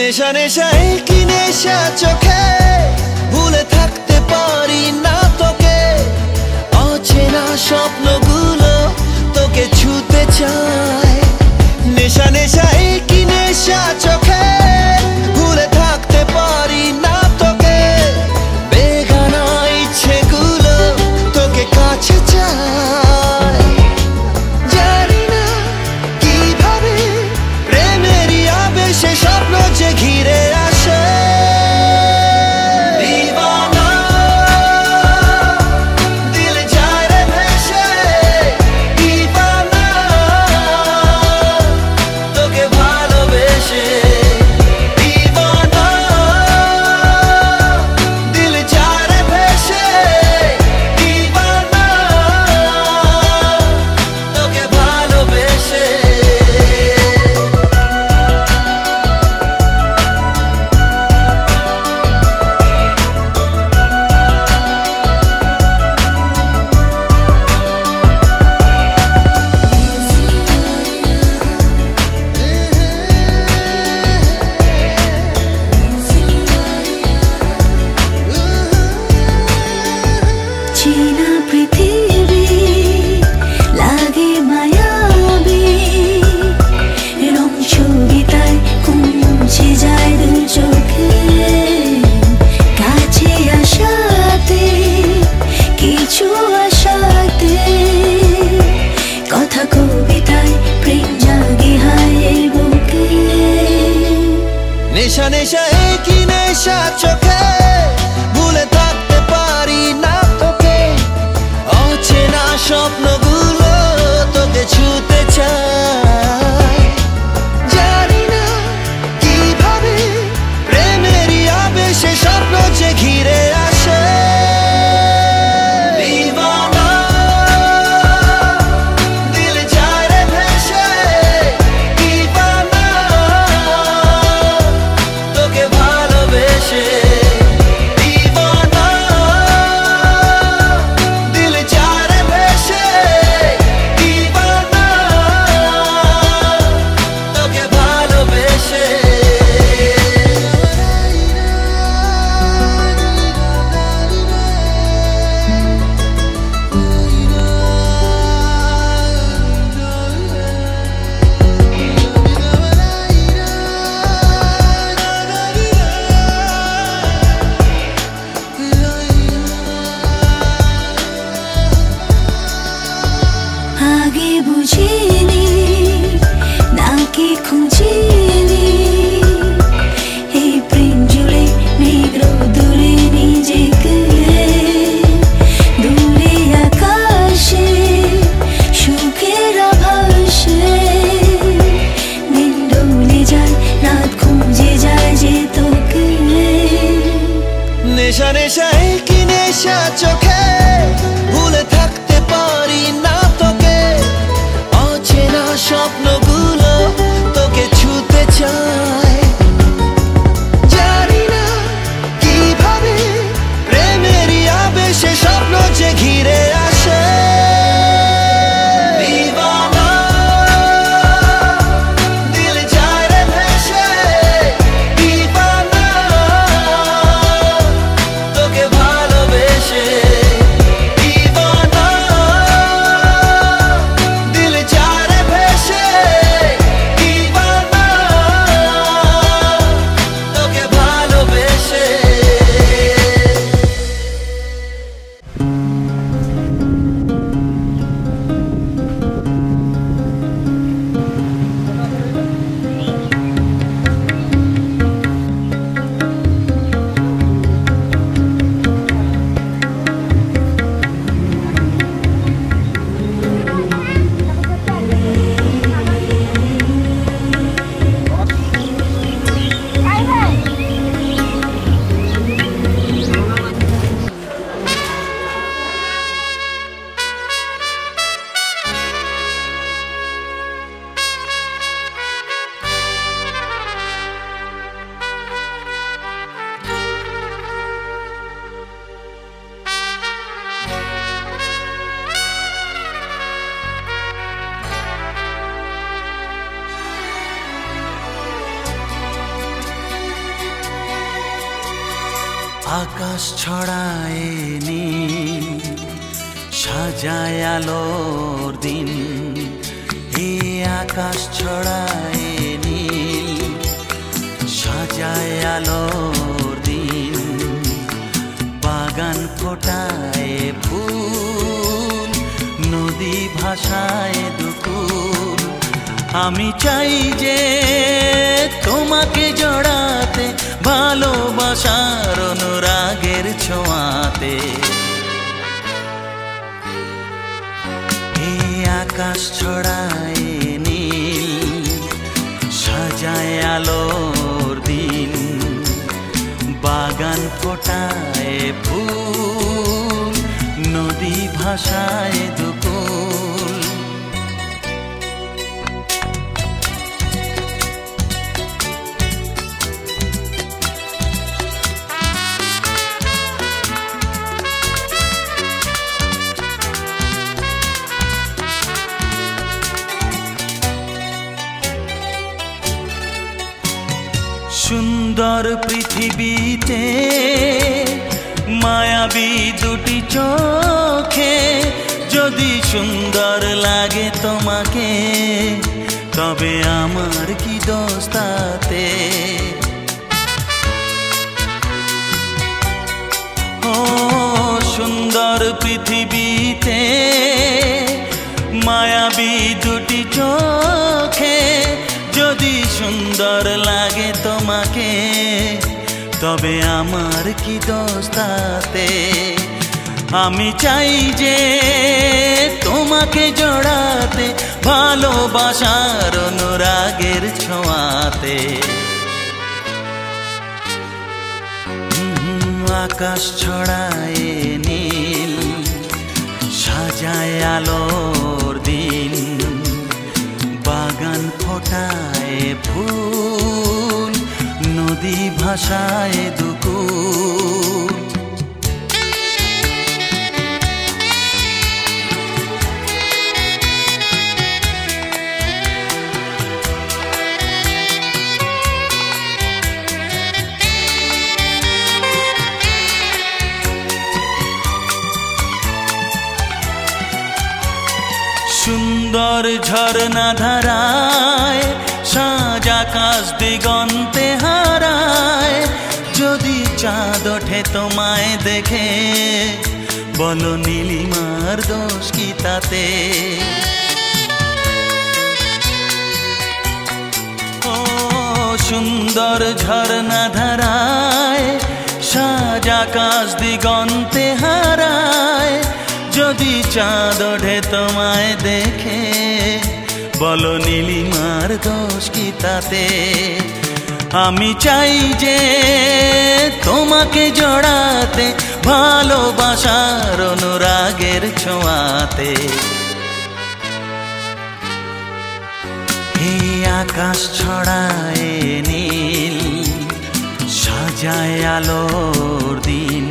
নেশা নেশা কি নেশা চোখে ভুলে থাকতে পারি না তোকে অচেনা স্বপ্নগুলো তোকে ছুতে চায় নেশা নেশা কি নেশা চোখে ভুলে থাকতে পারি না তোকে বেগানা ইচ্ছেগুলো তোকে কাছে চায় জানি না কিভাবে প্রেমেরই আবেশে স্বপ্ন যে ঘিরে আসে নেশা নেশা কি নেশা চোখে ভুলে থাকতে পারি না তোকে অচেনা স্বপ্নগুলো তোকে ছুতে চায় জানি না কিভাবে প্রেমেরই আবেশে স্বপ্ন যে ঘিরে আসে বুঝিনি নাকি খুঁজিনি এই প্রেম জুড়ে মেঘ দূরে নিজেকে দূরে আকাশে সুখের আভাসে দিন ডলে যায় রাত খুঁজে যায় যে তোকে নেশা নেশা কি নেশা চোখে ভুলে থাকতে পারি না তোকে অচেনা স্বপ্নগুলো তোকে আকাশ ছড়ায় নীল, সাজায় আলোর দিন। এই আকাশ ছড়ায় নীল, সাজায় আলোর দিন। বাগান ফোটায় ফুল, নদী ভাসায় দুকুল। আমি চাই যে তোমাকে জড়াতে, ভালোবাসার অনুরাগের ছোঁয়াতে। এই আকাশ ছড়ায় নীল, সাজায় আলোর দিন। বাগান ফোটায় ফুল, নদী ভাসায় দুকুল। সুন্দর পৃথিবীতে মায়াবী দুটি চোখে, যদি সুন্দর লাগে তোমাকে, তবে আমার কি দোষ তাতে? ও সুন্দর পৃথিবীতে মায়াবী দুটি চোখে, যদি সুন্দর লাগে তোমাকে, তবে আমার কি দোষ তাতে? আমি চাই যে তোমাকে জড়াতে, ভালোবাসার অনুরাগের ছোঁয়াতে। আকাশ ছড়ায় নীল, সাজায় আলোর দিন। বাগান ফোটায় ফুল, নদী ভাসায় দুকুল। সুন্দর ঝরনা ধারায়, সাজ আকাশ দিগন্তে হারায়। যদি চাঁদ ওঠে তোমায় দেখে, বলো নীলিমার দোষ কি তাতে? ও সুন্দর ঝরনা ধারায়, সাজ আকাশ দিগন্তে হারায়। যদি চাঁদ ওঠে তোমায় দেখে, বলো নীলিমার দোষ কি তাতে? আমি চাই যে তোমাকে জড়াতে, ভালোবাসার অনুরাগের ছোঁয়াতে। এই আকাশ ছড়ায় নীল, সাজায় আলোর দিন।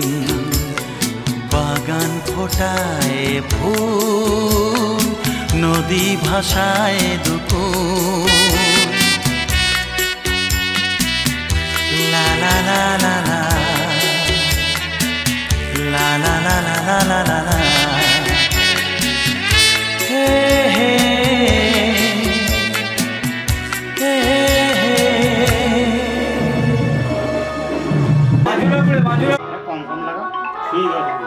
বাগান ফোটায় ফুল, নদী ভাসায় দুকুল। লা লা লা লা লা, লা লা লা লা লা লা লা। হে হে হে হে। কম কম লাগা, ঠিক আছে।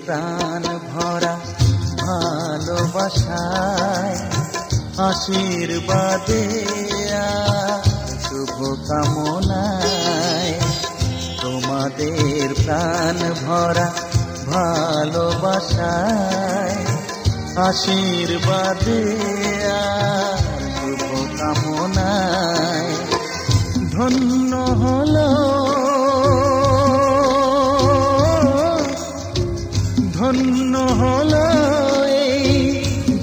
প্রাণ ভরা ভালোবাসায় আশীর্বাদে শুভ কামনায় তোমাদের প্রাণ ভরা ভালোবাসায় আশীর্বাদে আর শুভকামনায় ধন্য হলো ধন্য হলো এই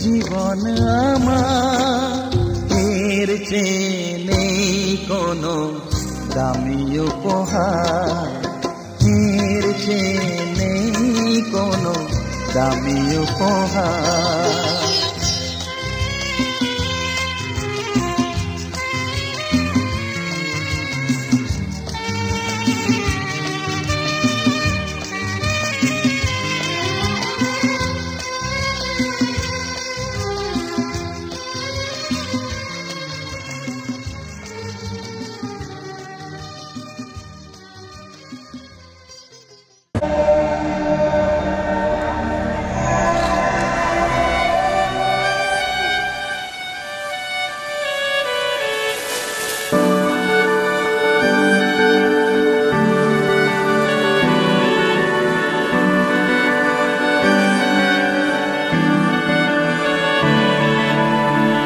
জীবন আমার। এর চেয়ে নেই কোনো দামি উপহার, এর চেয়ে নেই কোনো দামি উপহার।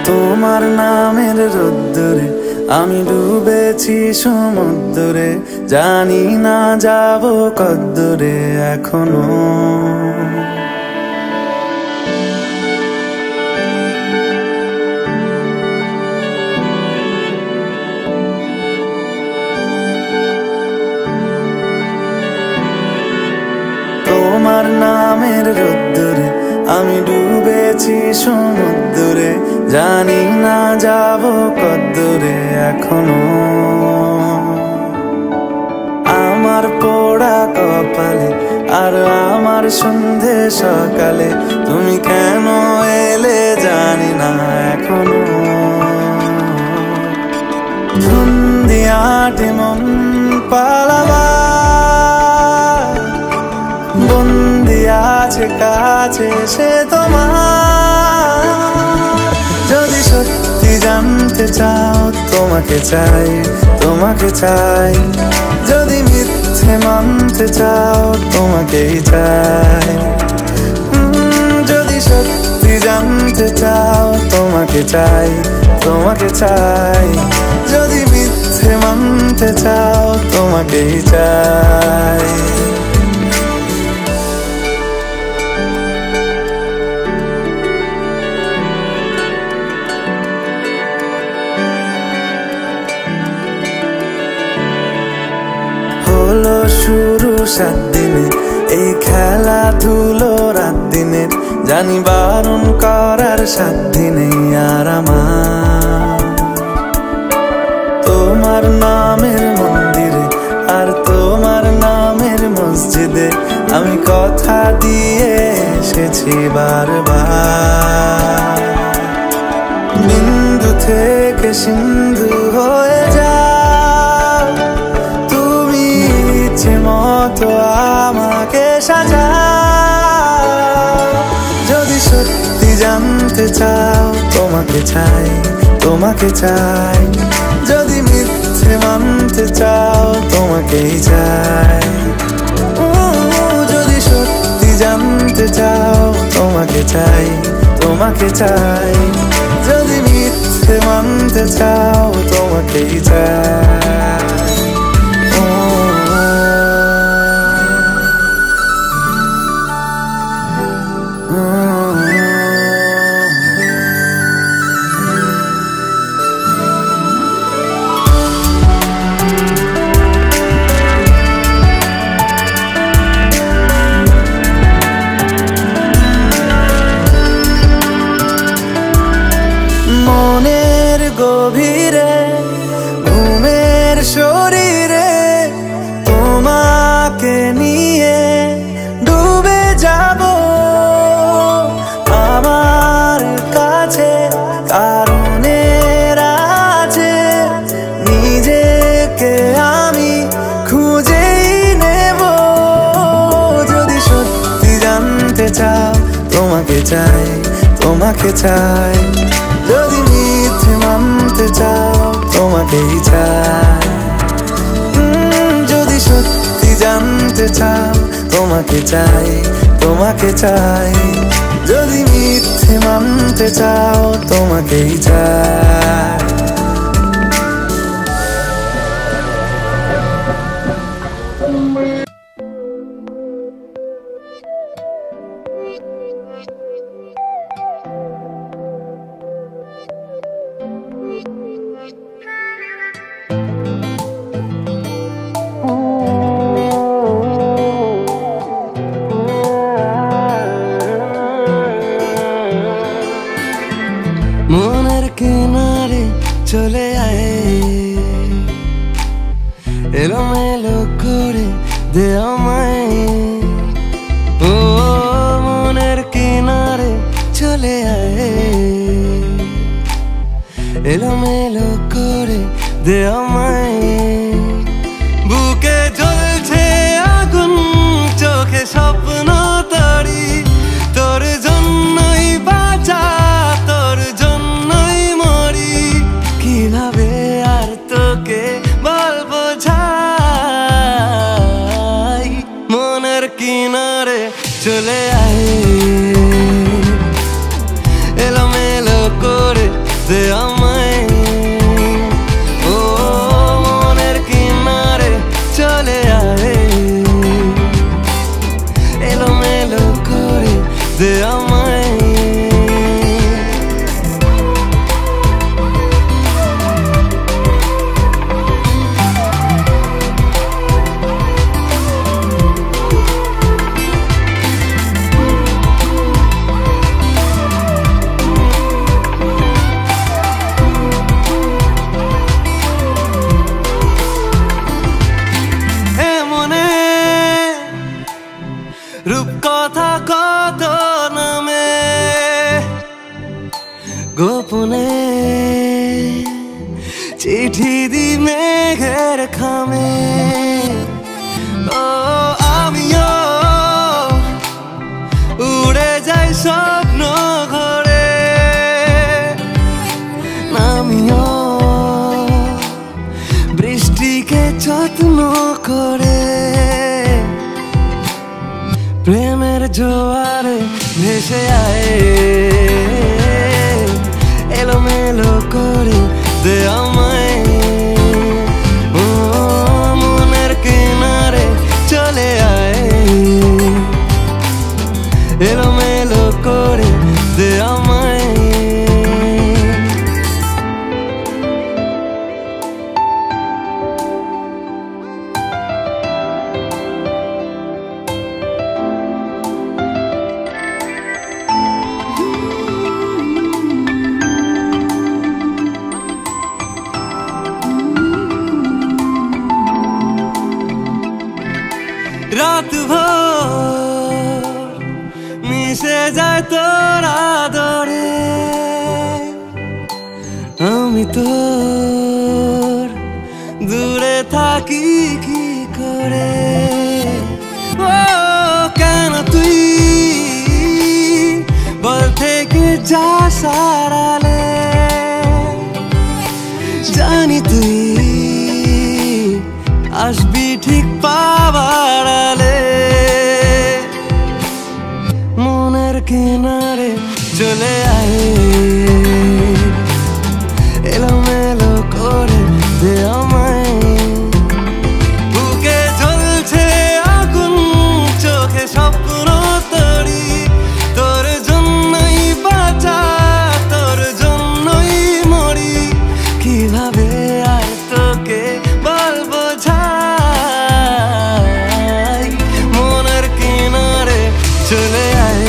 তোমার নামের রোদ্দুরে আমি ডুবেছি সমুদ্রে, জানি না যাব কদ্দুরে এখনো। তোমার নামের রোদ্দুরে আমি ডুবেছি সমুদ্রে, জানি না যাব কদ্দুরে এখনো। আমার পোড়া কপালে আর আমার সন্ধে সকালে তুমি কেন এলে জানি না এখনো। ধুন্দিয়াটে মন পালাবার বন্দি আছে কাছে সে তোমার। যদি সত্যি জানতে চাও তোমাকে চাই, তোমাকে চাই। যদি মিথ্যে মানতে চাও তোমাকেই চাই। যদি সত্যি জানতে চাও তোমাকে চাই, তোমাকে চাই। যদি মিথ্যে মানতে চাও তোমাকেই চাই। হলো শুরু 7 দিনে এই খেলাধুলো রাত দিনে, জানি বারণ করার সাধ্য নেই আর আমার। তোমার নামের মন্দিরে আর তোমার নামের মসজিদে আমি কথা দিয়ে এসেছি বারবার। বিন্দু থেকে সিন্ধু হয়ে যাও তুমি, ইচ্ছে মতো আমাকে সাজাও। যদি সত্যি জানতে চাও তোমাকে চাই, তোমাকে চাই। যদি মিথ্যে মানতে চাও তোমাকেই চাই। যদি সত্যি জানতে চাও তোমাকে চাই, তোমাকে চাই। যদি মিথ্যে মানতে চাও তোমাকেই চাই। মনের গভীরে ঘুমের শরীরে তোমাকে নিয়ে ডুবে যাব। আমার কাছে কারণের আছে, নিজেকে আমি খুঁজেই নেব। যদি সত্যি জানতে চাও তোমাকে চাই, তোমাকে চাই। যদি মিথ্যে মানতে চাও তোমাকেই চাই। যদি সত্যি জানতে চাও তোমাকে চাই, তোমাকে চাই। যদি মিথ্যে মানতে চাও তোমাকেই চাই। মনের কিনারে চলে আয়, এলোমেলো করে দে আমায়। ও মনের কিনারে চলে আয়, এলোমেলো করে দে আমায়। বুকে জ্বলছে আগুন, চোখে স্বপ্ন তরি, তোর জন্যই বাঁচা, তোর জন্যই মরি। কিভাবে আর তোকে বলবো যাই, মনের কিনারে চলে আয়, এলোমেলো করে দে আমায়। ও মনের কিনারে চলে আয়, এলোমেলো করে দে আমায়। রূপকথা কত নামে গোপনে চিঠি দি মেঘের খামে। ও আমিও উড়ে যাই স্বপ্ন ঘরে, আমিও বৃষ্টিকে যত্ন করে। প্রেমের জোয়ারে ভেসে আয়, এলোমেলো করে দে আমায়। ও মনের কিনারে চলে আয়, এলোমেলো করে দে আমায়। রাত ভোর মিশে যায় তোর আদরে, আমি তোর দূরে থাকি কি করে। ও কেন তুই বল থেকে যা সারালে, জানি তুই আসবি ঠিক পাবার আলে। মনের কিনারে চলে আয়, এলোমেলো করে দে আমায়। বুকে জ্বলছে আগুন, চোখে স্বপ্ন তরি, তোর জন্যই বাঁচা, তোর জন্যই মরি। কিভাবে আর তোকে বলবো যাই, মনের কিনারে চলে আয়,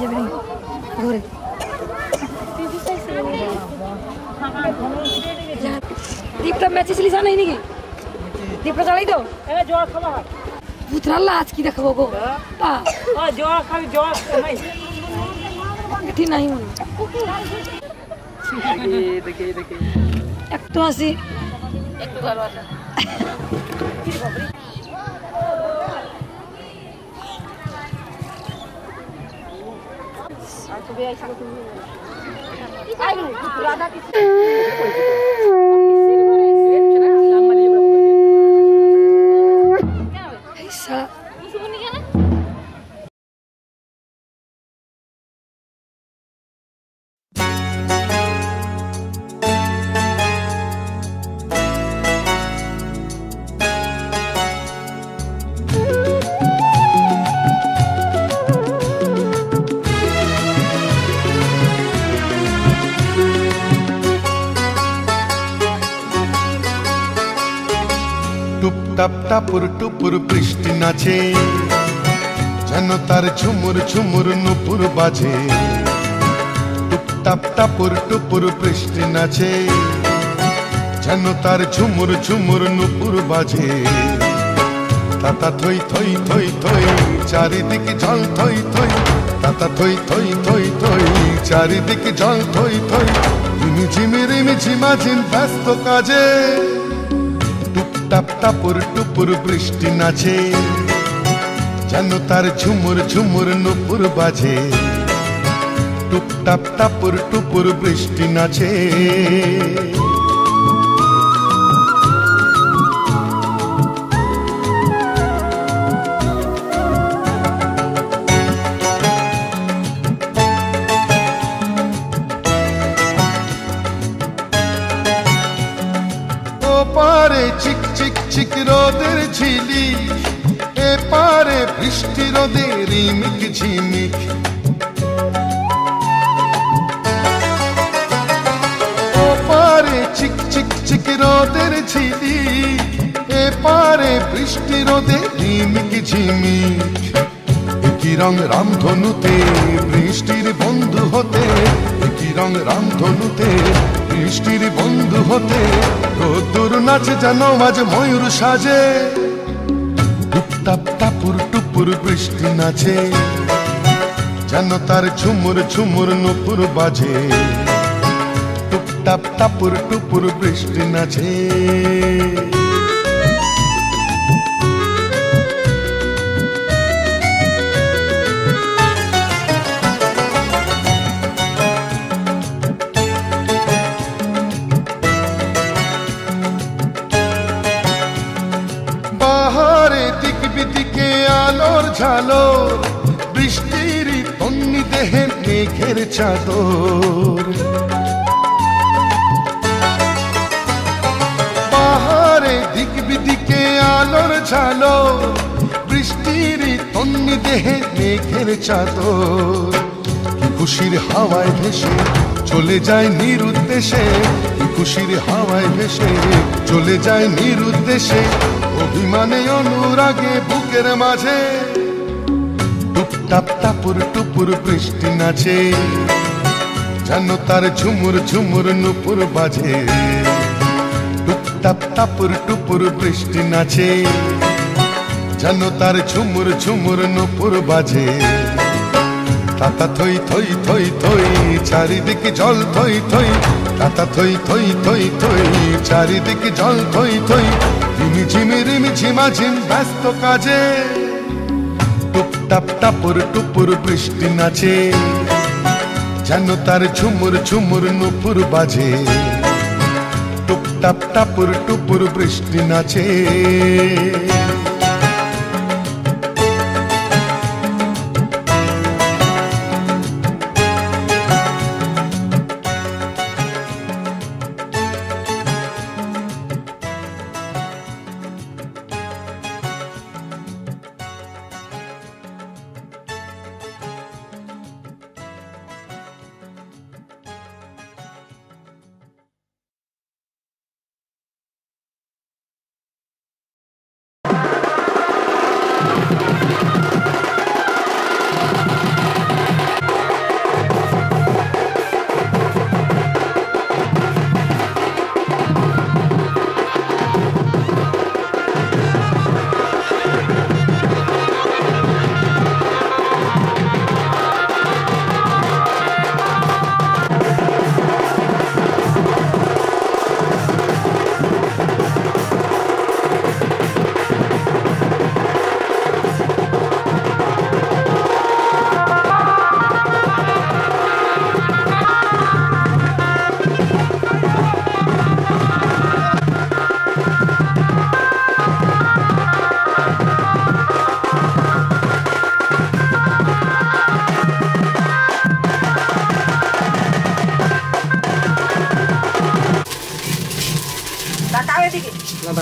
যাবে ঘরে দীপটা ম্যাচে ছিলিস না নাকি দীপটা চালাই তো জল খাওয়া হয় পুত্রাল্লা আজ কি দেখাবো গো জল খাবি জল ঠিক নাই মনে একটু আসি একটু ভালো আছে রাধা কৃষ্ণ টুপটাপ টাপুর টুপুর বৃষ্টি নাচে যেন তার ঝুমুর ঝুমুর নুপুর বাজে টুপটাপ টাপুর টুপুর বৃষ্টি নাচে যেন তার ঝুমুর ঝুমুর নুপুর বাজে তাতা থই থই থই থই চারিদিকে জল থই থই তাতা থই থই থই থই চারিদিকে জল থই থই রিমিঝিমি রিমিঝিমাঝিম ব্যস্ত কাজে টুপটাপ টাপুর টুপুর বৃষ্টি নাচে যেন তার ঝুমুর ঝুমুর নুপুর বাজে টুপটাপ টাপুর টুপুর বৃষ্টি নাচে পারে চিক চিক চিক রোদের ঝিলি এ পারে বৃষ্টি রোদের রিমিক ঝিমিক ও পারে চিক চিক চিক রোদের ঝিলি এ পারে বৃষ্টি রোদের রিমিক ঝিমিক একই রং রামধনুতে বৃষ্টির বন্ধু হতে একই রং রামধনুতে বৃষ্টির বন্ধু হতে রোদ্দুর নাচে যেন আজ ময়ূর সাজে টুপটাপ টাপুর টুপুর বৃষ্টি নাচে যেন তার ঝুমুর ঝুমুর নুপুর বাজে টুপটাপ টাপুর টুপুর বৃষ্টি নাচে আলোর ঝালোর বৃষ্টির তন্নি দেহে মেঘের চাদর পাহাড়ে দিক বিদিকে আলোর ঝালোর বৃষ্টির তন্নি দেহে মেঘের চাদর খুশির হাওয়ায় ভেসে চলে যায় নিরুদ্দেশে খুশির হাওয়ায় ভেসে চলে যায় নিরুদ্দেশে অভিমানে অনুরাগে বুকের মাঝে টুপটাপ টাপুর টুপুর বৃষ্টি নাচে যেন তার ঝুমুর ঝুমুর নুপুর বাজে টুপটাপ টাপুর টুপুর বৃষ্টি নাচে যেন তার ঝুমুর ঝুমুর নুপুর বাজে তাতা থই থই থই থই চারিদিকে জল থই থই তাতা থই থই থই থই চারিদিকে জল থই থই রিমিঝিমি রিমিঝিমাঝিম ব্যস্ত কাজে টুপটাপ টাপুর টুপুর বৃষ্টি নাচে যেন তার ঝুমুর ঝুমুর নুপুর বাজে টুপটাপ টাপুর টুপুর বৃষ্টি নাচে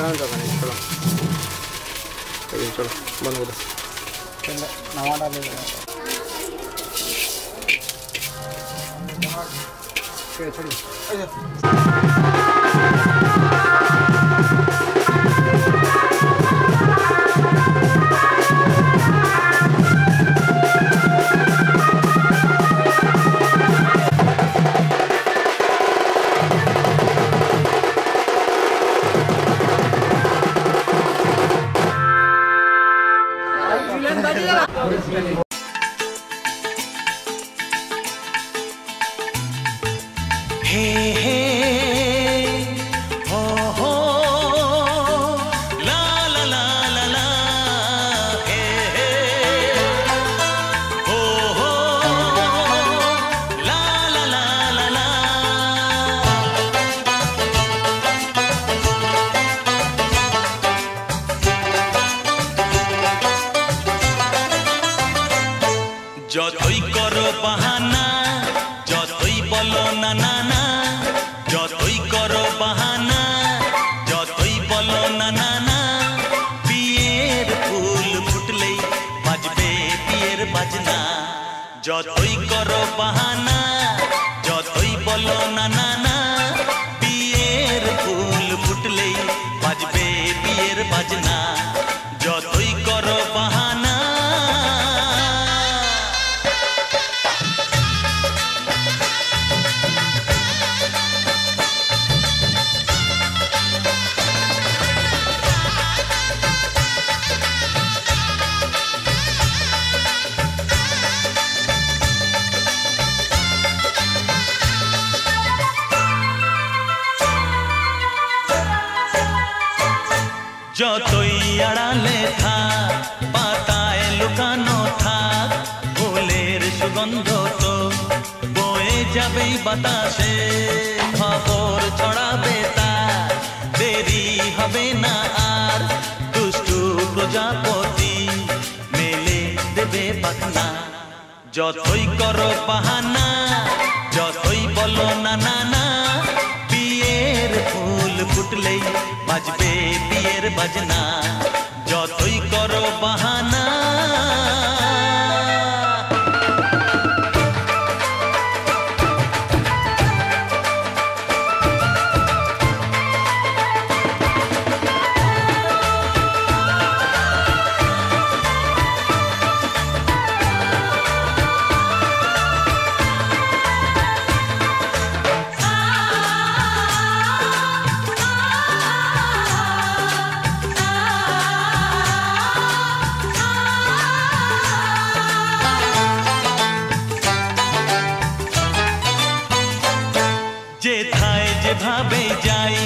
বানানোর দোকানে চলো চলো বন্ধ করে নামাটা যতই করো বাহানা যতই বলো না না না যতই করো বাহানা যতই বলো না না না বিয়ের ফুল ফুটলেই বাজবে বিয়ের বাজনা যতই করো বাহানা যতই বলো না না না বিয়ের ফুল ফুটলেই বাজবে বিয়ের বাজনা যতই করো বাহানা যতই আড়ালে থাক পাতায় লুকানো থাক ফুলের সুগন্ধ তো বয়ে যাবেই বাতাসে খবর ছড়াবে তার দেরি হবে না আর দুষ্টু প্রজাপতি মেলে দেবে পাখনা যতই করো বাহানা যতই বলো না না না বিয়ের ফুল ফুটলেই বাজবে বিয়ের বাজনা যতই করো বাহানা যেথায় যেভাবে যাই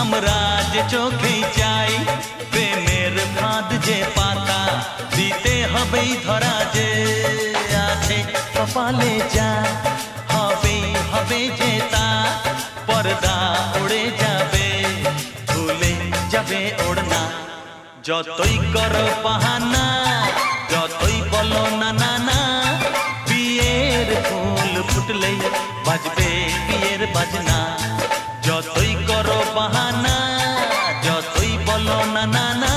আমরা যে চোখেই চাই প্রেমের ফাঁদ যে পাতা দিতে হবেই ধরা যে আছে কপালে যা হবেই হবে যে তা পর্দা উড়ে যাবে ভুলে যাবে ওড়না যতই করো বাহানা যতই বলো না না না বিয়ের ফুল ফুটলেই বাজবে বিয়ের বাজনা যতই করো বাহানা যতই বলো না না না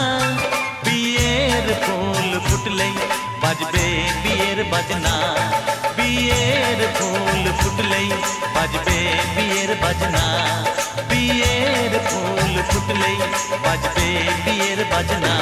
বিয়ের ফুল ফুটলেই বাজবে বিয়ের বাজনা বিয়ের ফুল ফুটলেই বাজবে বিয়ের বাজনা বিয়ের ফুল ফুটলেই বাজবে বিয়ের বাজনা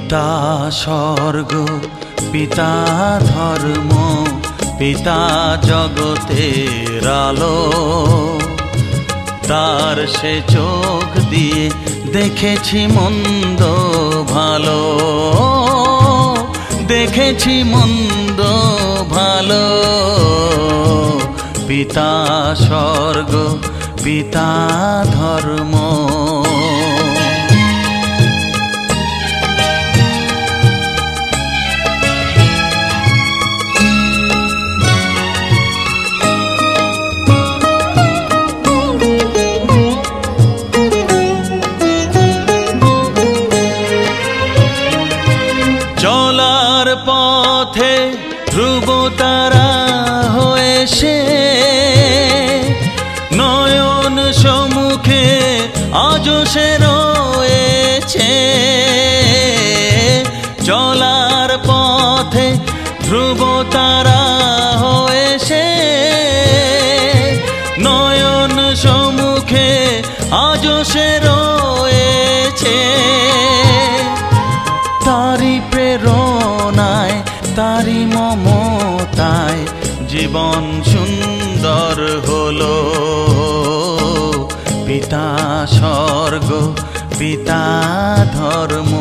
পিতা স্বর্গ পিতা ধর্ম পিতা জগতের আলো তার সে চোখ দিয়ে দেখেছি মন্দ ভালো দেখেছি মন্দ ভালো পিতা স্বর্গ পিতা ধর্ম। চলার পথে ধ্রুব তারা হয়ে সে নয়ন সম্মুখে আজ সে রয়েছে। চলার পথে ধ্রুব তারা হয়ে সে নয়ন সম্মুখে আজ সে রয়েছে। তারি প্রেরণায় তারি মমতায় জীবন সুন্দর হলো। পিতা স্বর্গ পিতা ধর্ম।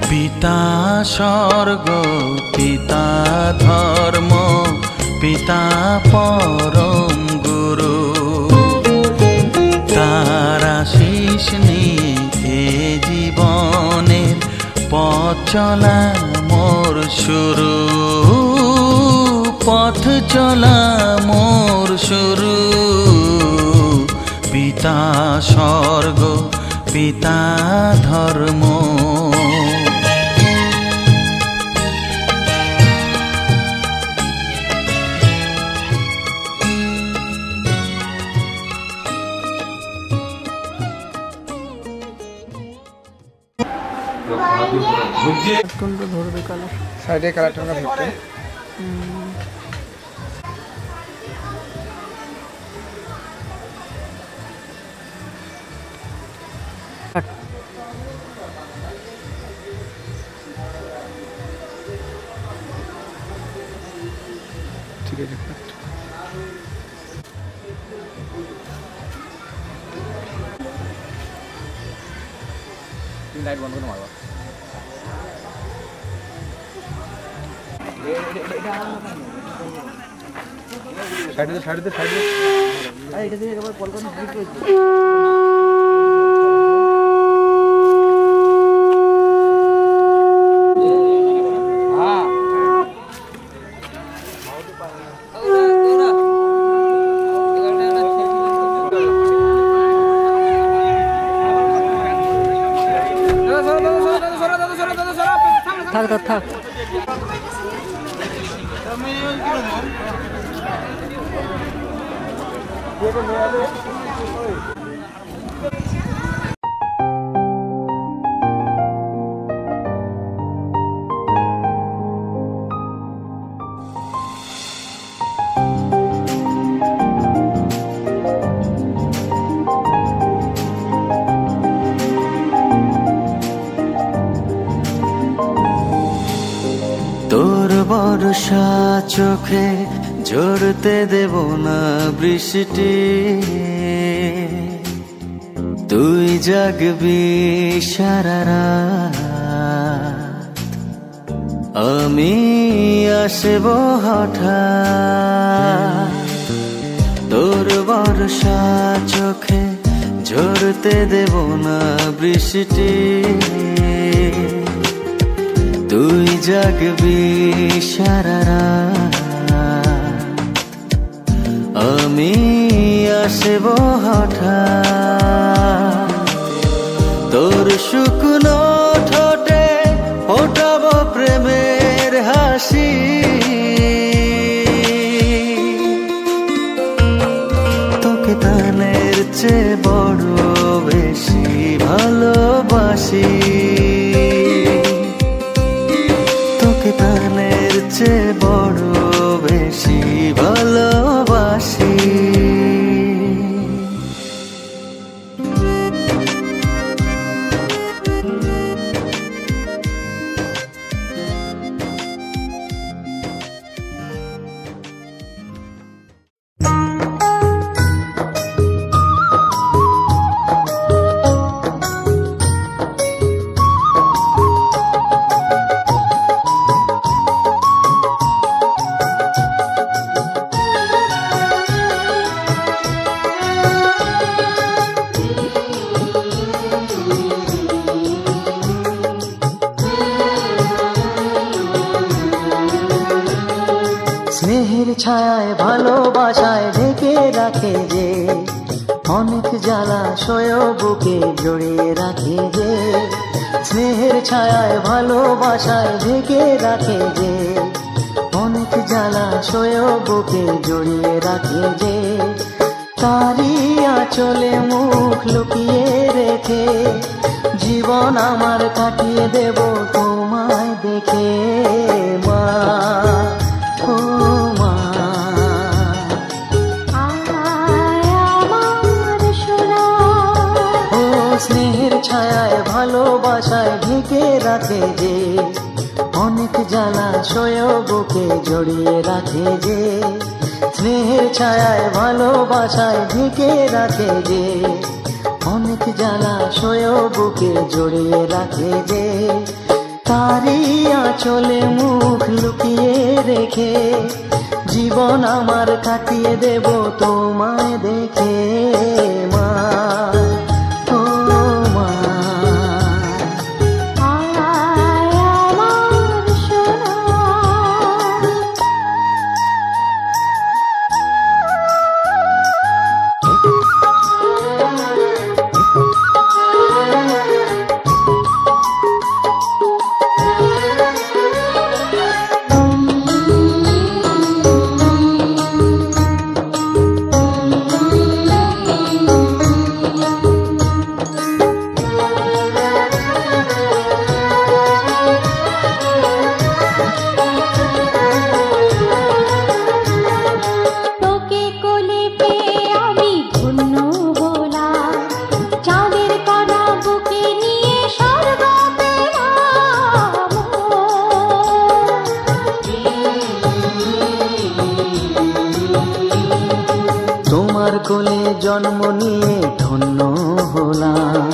পিতা স্বর্গ পিতা ধর্ম পিতা পরম গুরু। তার আশীষ নিয়ে জীবনের পথ চলা মোর শুরু। পথ চলা মোর শুরু। পিতা স্বর্গ পিতা ধর্ম। ধরবে কালার সাইডে কালারটা ধরতে ঠিক আছে। লাইট বন্ধ করে মারবা। সাইডে সাইডে সাইডে আরে এটা দিয়ে একবার কল করুন ব্রিক করে হ্যাঁ থাক থাক থাক তোর বর্ষা চোখে ঝরতে দেব না বৃষ্টি। তুই জাগবি সারা রাত, আমি আসব হঠাৎ। তোর বর্ষা চোখে ঝরতে দেব না বৃষ্টি। তুই জাগবি সারা রাত, আমি আসব হঠাৎ। তোর শুকনো ঠোঁটে ফোটাব প্রেমের হাসি। তোকে তানের চেয়ে বড় বেশি ভালোবাসি। তোকে তানের চেয়ে বড় বেশি ভালোবাসি। ছায়ায় ভালোবাসায় ঢেকে রাখে যে, অনেক জ্বালাশয় বুকে জড়িয়ে রাখে যে। স্নেহের ছায়ায় ভালোবাসায় ঢেকে রাখে যে, অনেক জ্বালাশয় বুকে জড়িয়ে রাখে যে। তারি আঁচলে মুখ লুকিয়ে রেখে জীবন আমার কাটিয়ে দেব তোমায় দেখে মা, ও মা। ও স্নেহের ছায়ায় ভালোবাসায় ঢেকে রাখে যে, অনেক জ্বালাশয় বুকে জড়িয়ে রাখে যে। স্নেহের ছায়ায় ভালোবাসায় ঢেকে রাখে যে, অনেক জ্বালাশয় বুকে জড়িয়ে রাখে যে। তারি আঁচলে মুখ লুকিয়ে রেখে জীবন আমার কাটিয়ে দেব তোমায় দেখে মা, ও মা। কোলে জন্ম নিয়ে ধন্য হলাম,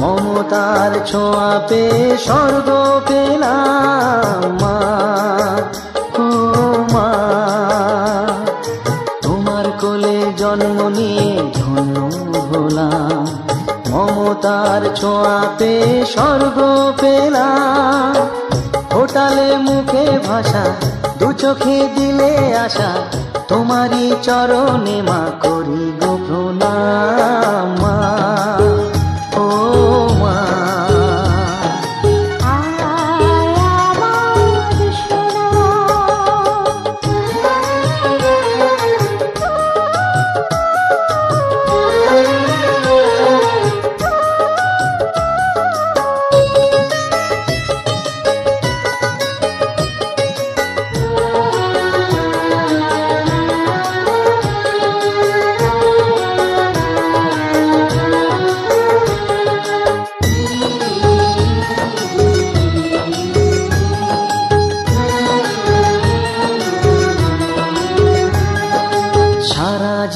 মমতার ছোঁয়া পেয়ে স্বর্গ পেলাম মা, ও মা। তোমার কোলে জন্ম নিয়ে ধন্য হলাম, মমতার ছোঁয়া পেয়ে স্বর্গ পেলাম। ফোটালে মুখে ভাষা, দু চোখে দিলে আশা, তোমারই চরণে মা করি গো প্রণাম মা, ও মা।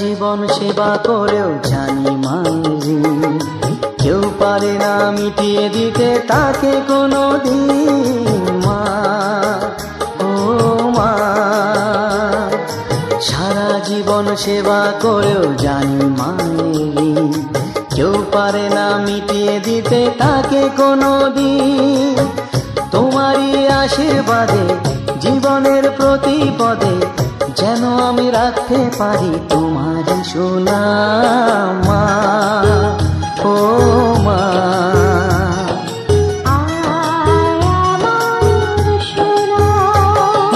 জীবন সেবা করেও জানি মাঝি, কেউ পারে না মিটিয়ে দিতে তাকে কোনো দিন মা, ও মা। সারা জীবন সেবা করেও জানি মাঝি, কেউ পারে না মিটিয়ে দিতে তাকে কোনো দিন। তোমারই আশীর্বাদে জীবনের প্রতি পদে যেন আমি রাখতে পারি তোমারই সুনাম মা, ও মা।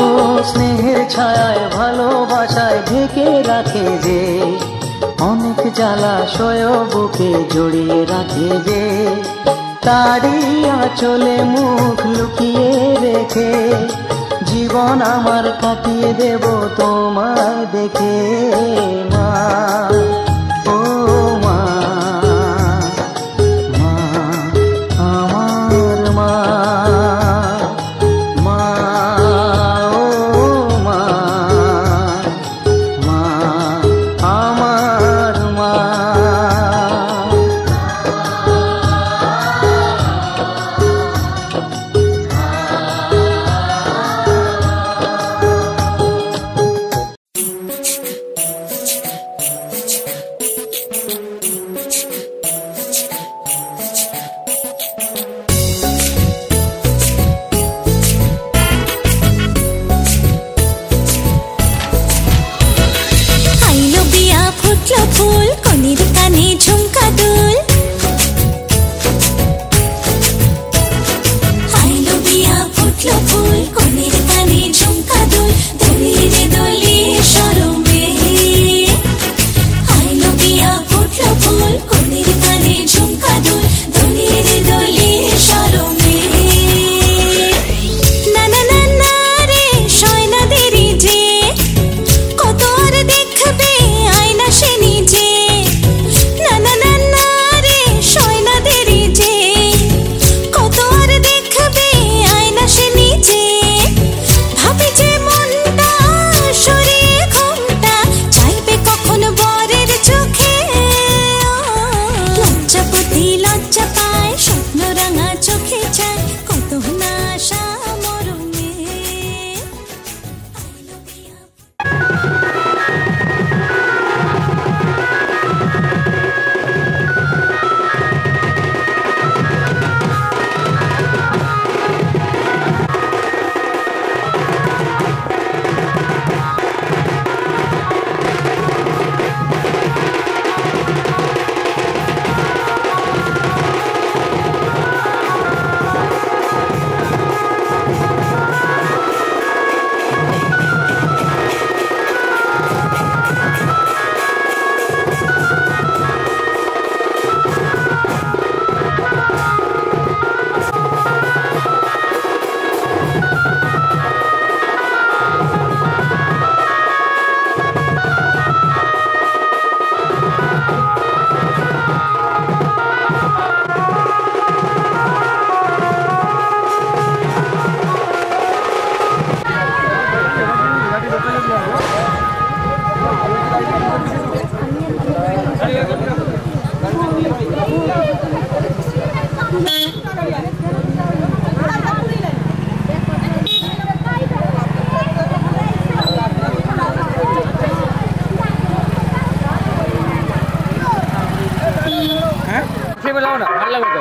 ও স্নেহের ছায়ায় ভালোবাসায় ঢেকে রাখে যে, অনেক জ্বালাশয় বুকে জড়িয়ে রাখে যে। তারি আঁচলে মুখ লুকিয়ে রেখে জীবন আমার কাটিয়ে দেব তোমায় দেখে মা, ও মা, মা আমার মা, মা, ও মা, মা আমার মা। থেমে যাও না, ভালো লাগবে তো।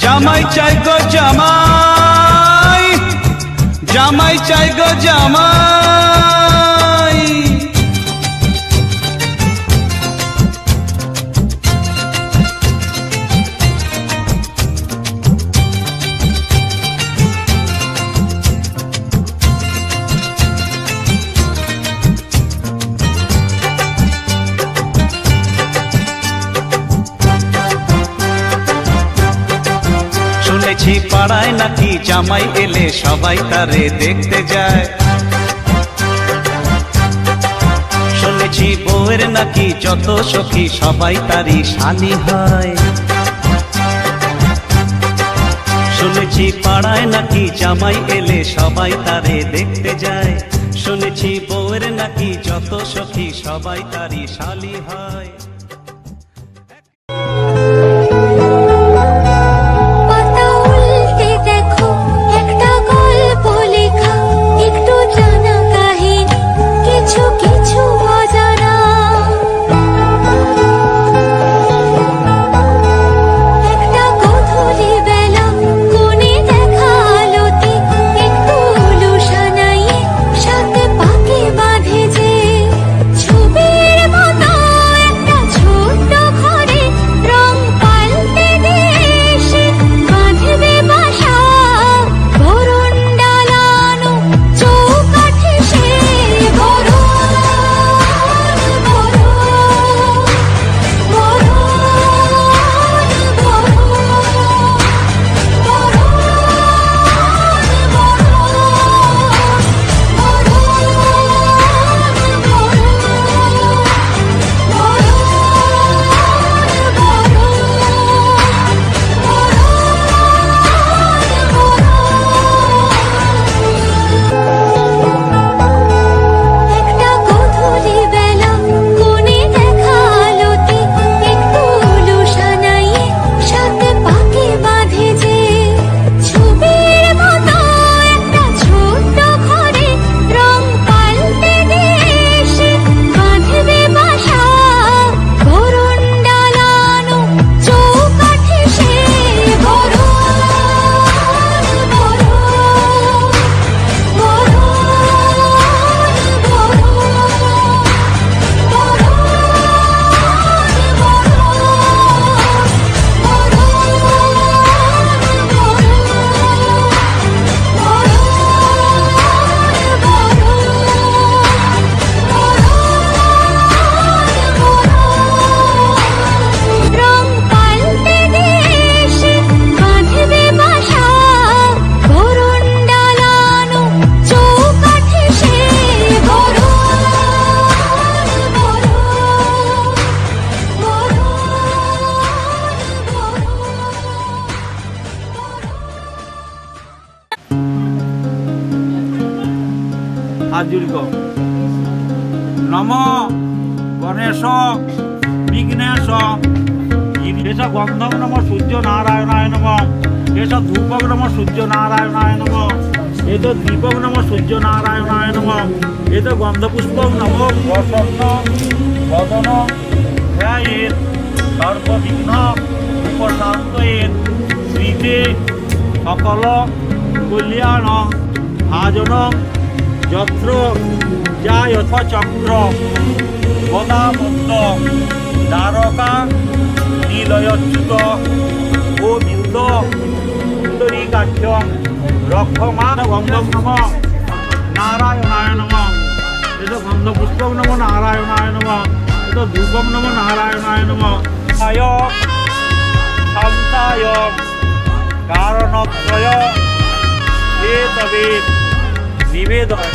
জামাই চাই গো জামাই, জামাই চাই গো জামাই, শুনেছি পাড়ায় নাকি জামাই এলে সবাই তারে দেখতে যায়, শুনেছি বউয়ের নাকি যত সখী সবাই তারই শালি হয়, শুনেছি পাড়ায় নাকি জামাই এলে সবাই তারে দেখতে যায়, শুনেছি বউয়ের নাকি যত সখী সবাই তারই শালি হয়। নম গণেশ বিঘ্নেশ এস গন্ধম নম সূর্য নারায়ণায় নম এস ধূপক নম সূর্য নারায়ণায় নম এত দীপক নম সূর্য নারায়ণায় নম এত গন্ধপুষ্পক নম প্রসন্ন বদন ধ্যায়েত সর্ববিঘ্ন উপশান্তয়েত শ্রীতে সকল কল্যাণ ভাজন যত্র যায়থ চক্র গদাবদ্ধ দ্বারকা নীলয়চ্যুত গোবিন্দ সুন্দরীকাক্ষম রক্ষমান গন্ধম নম নারায়ণায় নম এত গন্ধপুষ্পক নম নারায়ণায় নম এত ধূপম নম নারায়ণায় নম আয় শান্তায় কারণত্রয় এতবেদ নিবেদন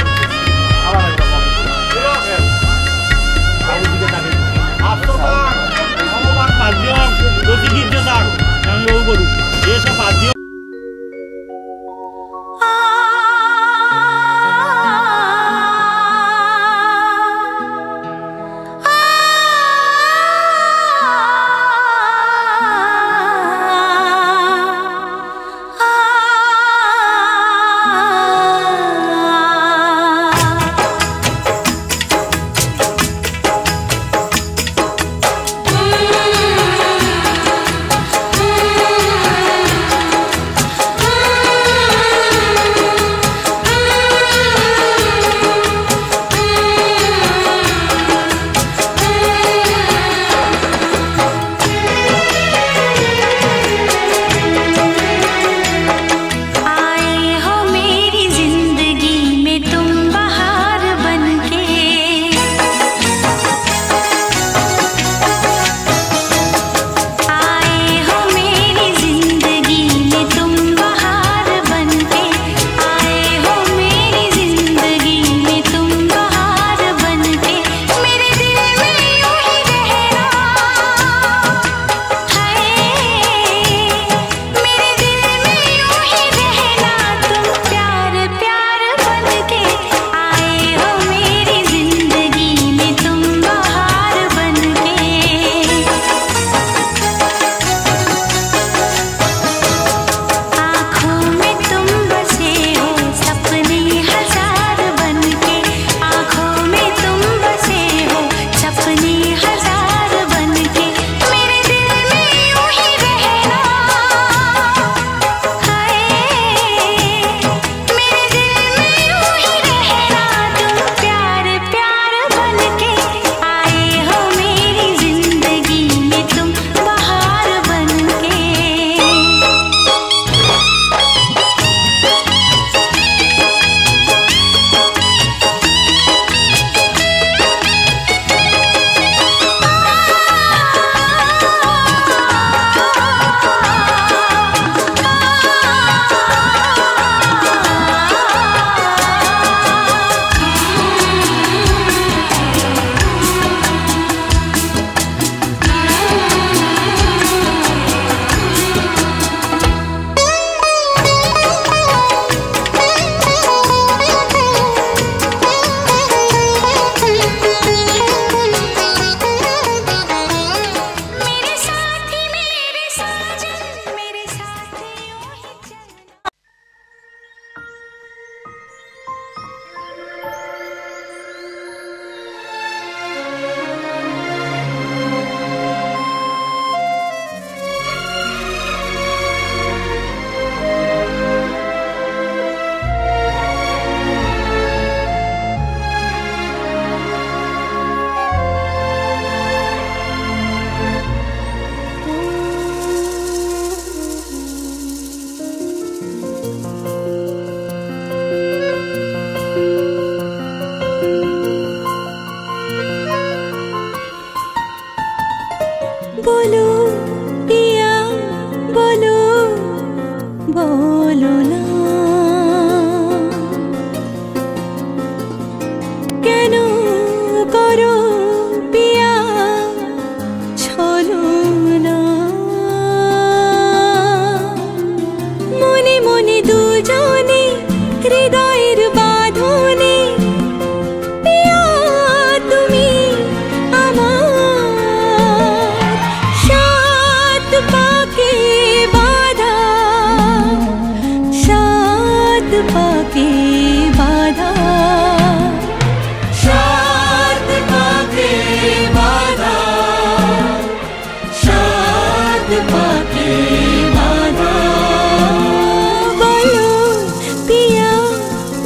ভগবান পাদ্য প্রতিকীর্যতার আমি বউ করু এসব পাদ্য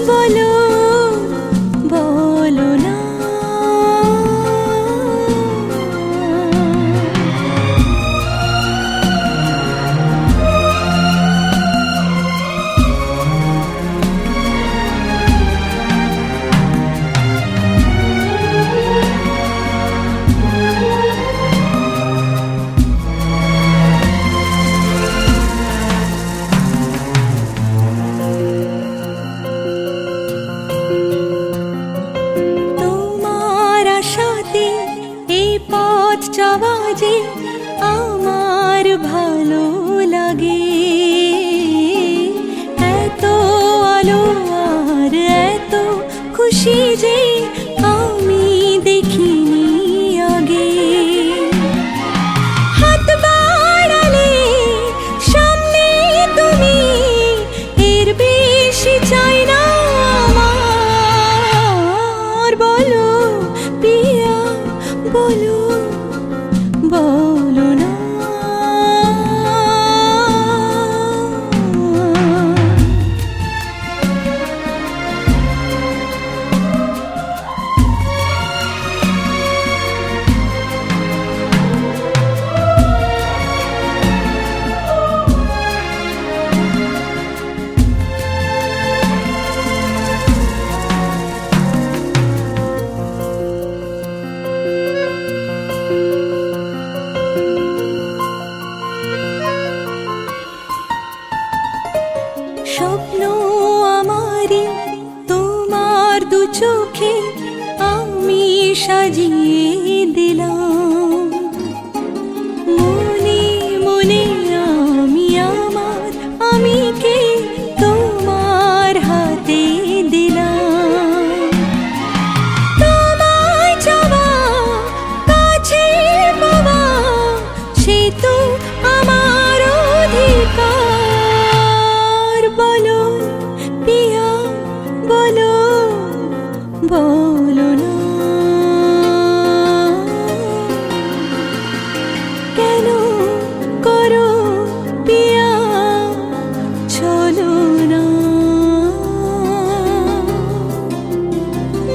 বলো বলো না। যে আমার ভালো লাগে, এত আলো আর এত খুশি যে আমি দেখিনি আগে। হাত বাড়ালে সামনে তুমি, এর বেশি চাই না আমার। বলো পিয়া বলো বলো না। স্বপ্ন আমারি তোমার দু চোখে আমি সাজিয়ে দিলাম। মনে মনে আমি আমার আমিকে তোমার হাতে দিলাম। তোমায় চাওয়া কাছে পাওয়া সে তো আমার অধিকার। বলো পিয়া বলো বলো না। কেন করো পিয়া চলো না।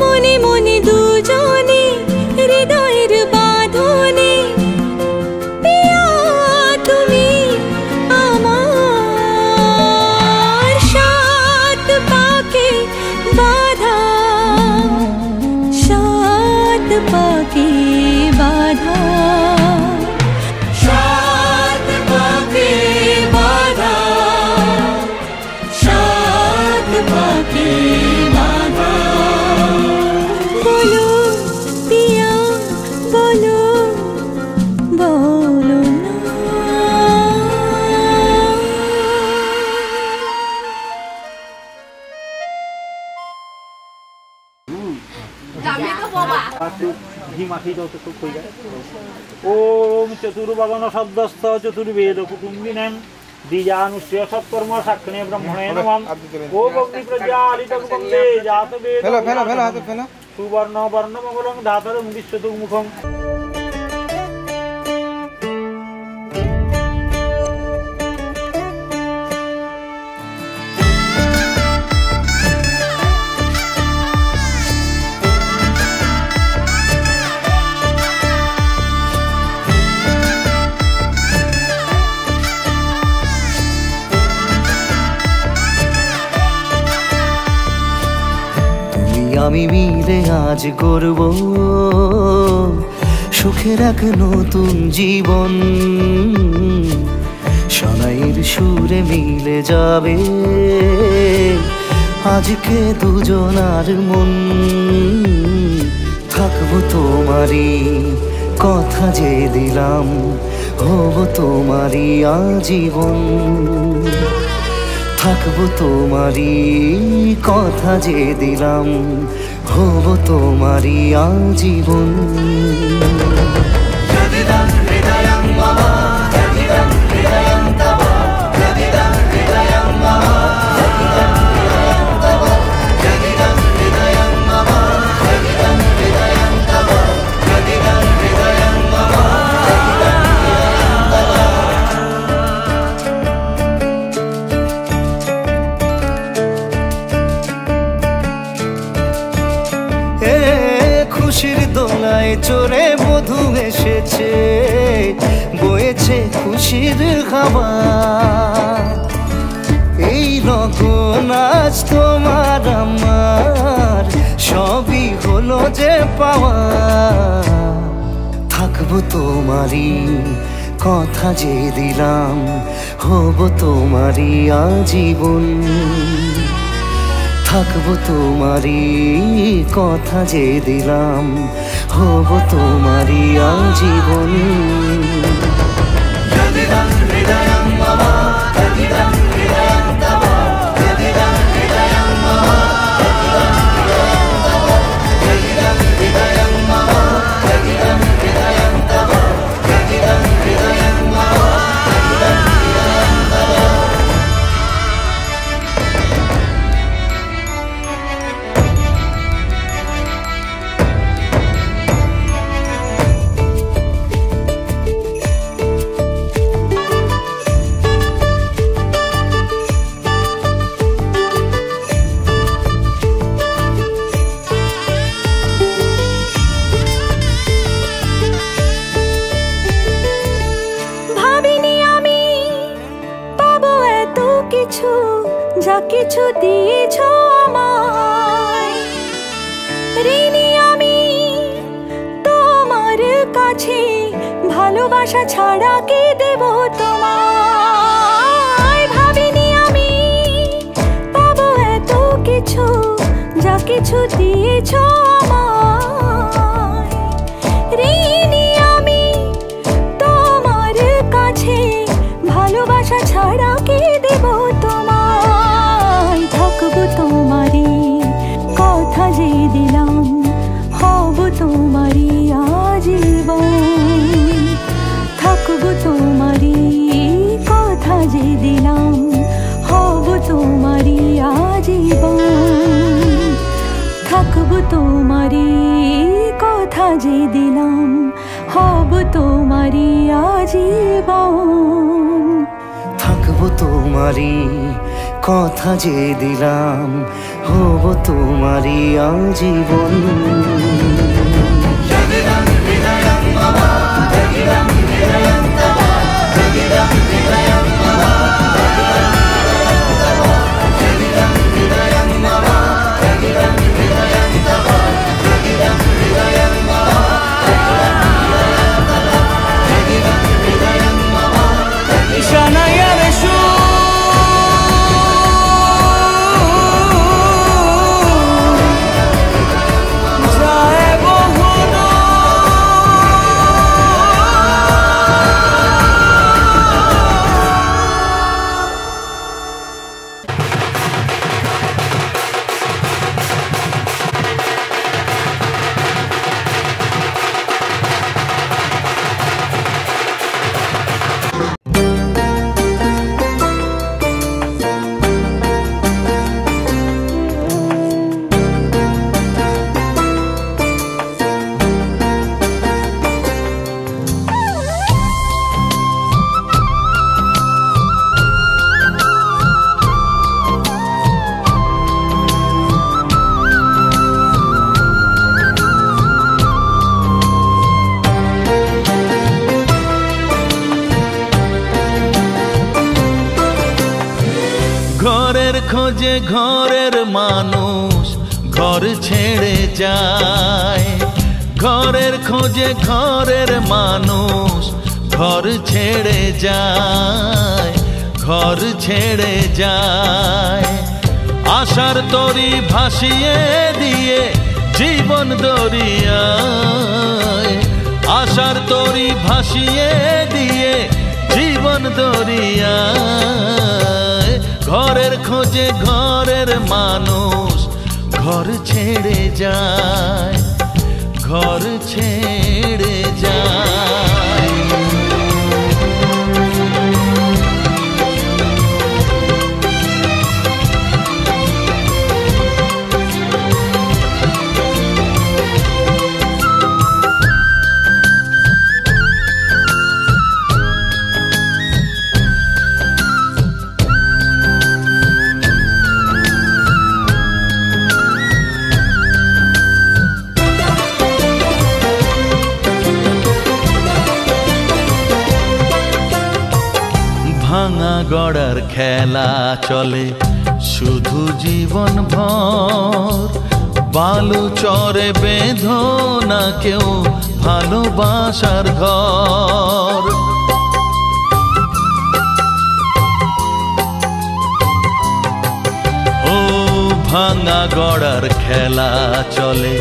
মনে মনে দুজনে হৃদয়ের বাঁধনে পিয়া তুমি আমার। সাত পাকে বাঁধা, সাত পাকে বাঁধা, সাত পাকে বাঁধা, সাত পাকে বাঁধা। বলো পিয়া বলো বলো না। घी माखी जाऊ तो खूप ओम चतुर्वदन सद्दस्थ चतुर्वेद कुटुंबिनं द्विजानुष्य सत्कर्म साक्षिणे ब्रह्मणे नमः। ओम अग्नि प्रज्वालितं वन्दे जातवेदं सुवर्ण वर्णमङ्गलं धातरं विश्वतुमुखम्। আমি মিলে আজ করব সুখের এক নতুন জীবন। শোনাইয়ের সুরে মিলে যাবে আজকে দুজনার মন। থাকবো তোমারই কথা যে দিলাম, হব তোমারই আজীবন। থাকবো তোমারই কথা যে দিলাম, হব তোমারই আজীবন। নৌকায় চড়ে বধূ এসেছে, বয়েছে খুশির হাওয়া। এই রকম আজ তোমার আমার সবই হলো যে পাওয়া। থাকবো তোমারই কথা যে দিলাম, হব তোমারই আজীবন। থাকবো তোমারই কথা যে দিলাম, হব তোমারই আজীবন। কিছু দিয়েছ আমায়, ঋণী আমি তোমার কাছে, ভালোবাসা ছাড়া কি দেব তোমায়। ভাবিনি আমি পাবো এত কিছু, যা কিছু দিয়েছ আমায়। ঋণী আমি তোমার কাছে, ভালোবাসা ছাড়া কি দেব তোমায়। থাকবো তোমারই কথা যে দিলাম, হব তোমারই আজীবন। থাকবো তোমারই কথা যে দিলাম, হব তোমারই আজীবন। থাকবো তোমারই কথা যে দিলাম, হব তোমারই আজীবন। থাকবো তোমারই কথা যে দিলাম, হব তোমারই আজীবন। খোঁজে ঘরের মানুষ ঘর ছেড়ে যায়, ঘরের খোঁজে ঘরের মানুষ ঘর ছেড়ে যায়, ঘর ছেড়ে যায়। আশার তরি ভাসিয়ে দিয়ে জীবন দরিয়ায়, আশার তরি ভাসিয়ে দিয়ে জীবন দরিয়ায়। ঘরের খোঁজে ঘরের মানুষ ঘর ছেড়ে যায়, ঘর ছেড়ে যায়। গড়ার খেলা চলে শুধু জীবন ভর, বালু চরে বেঁধো না কেউ ভালোবাসার ঘর। ও ভাঙা গড়ার খেলা চলে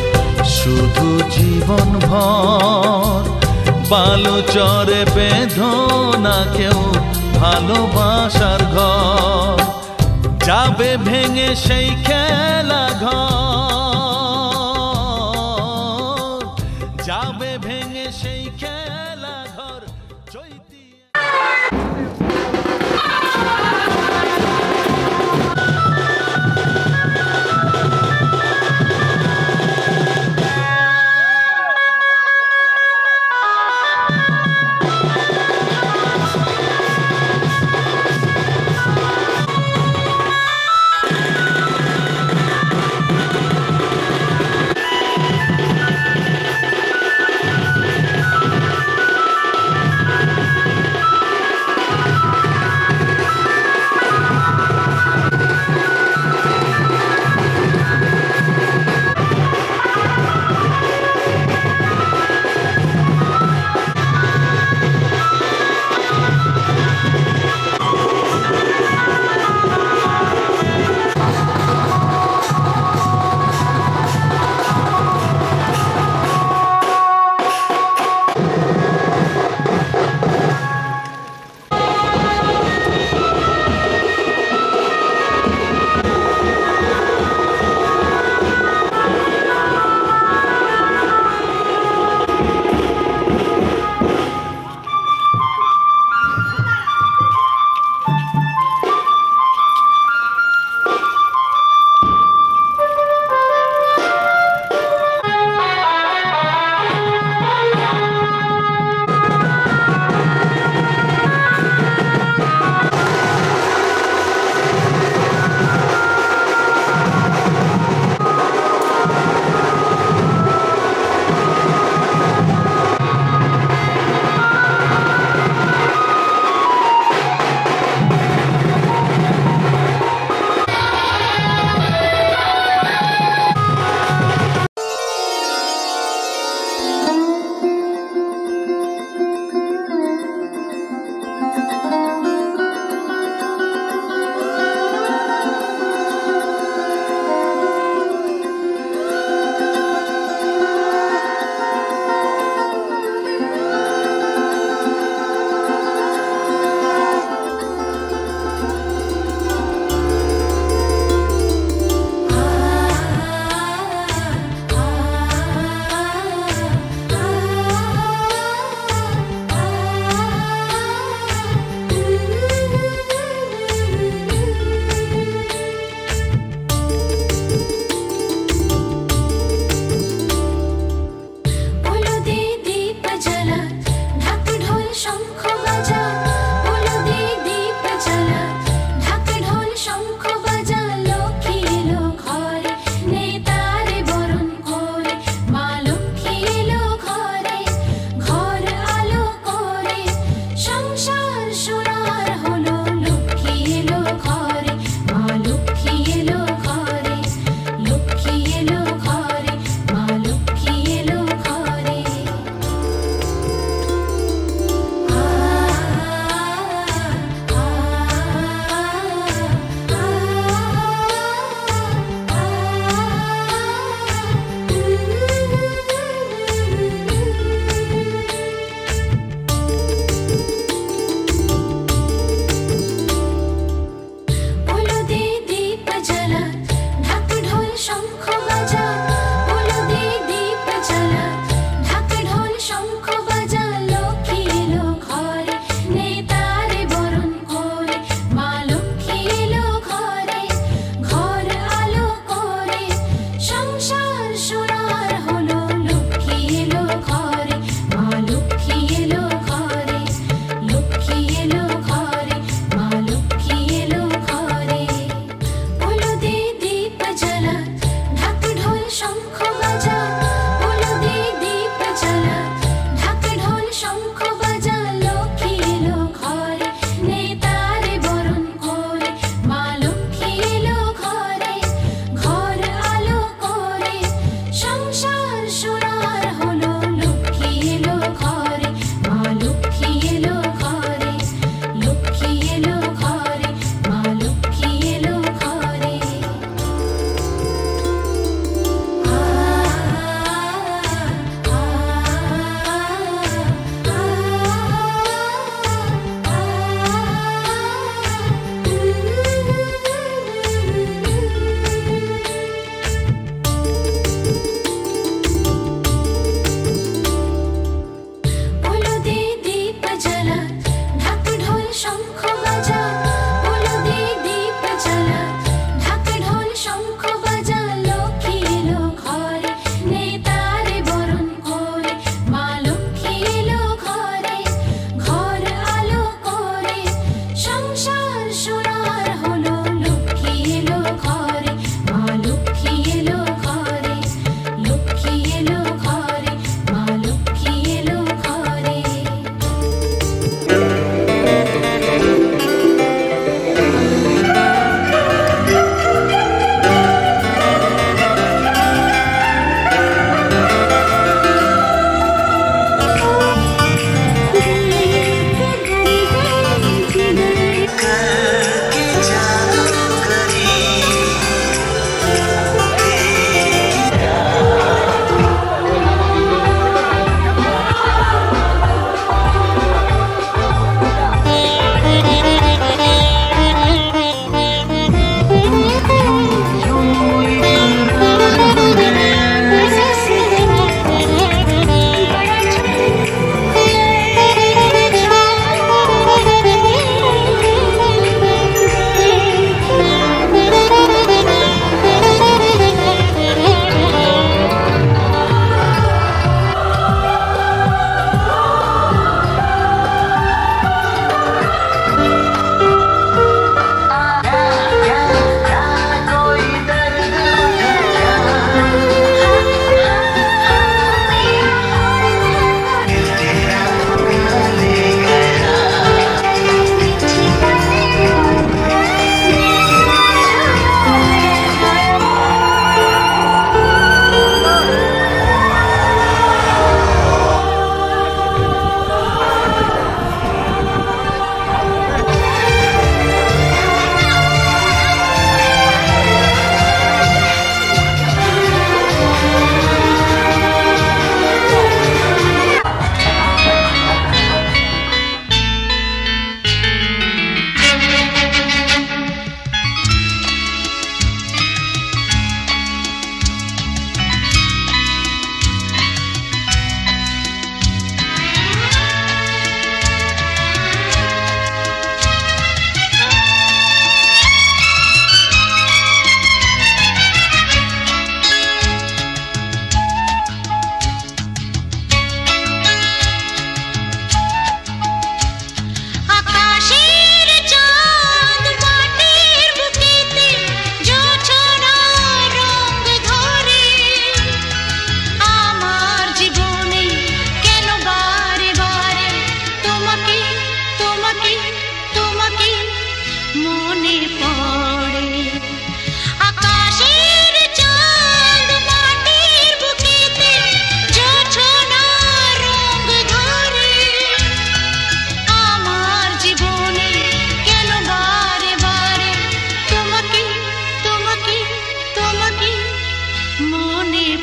শুধু জীবন ভর, বালু চরে বেঁধো না কেউ ভালোবাসার ঘর। যাবে ভেঙে সেই খেলা ঘর, যাবে ভেঙে সেই খেলা ঘর। চৈতি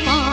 পা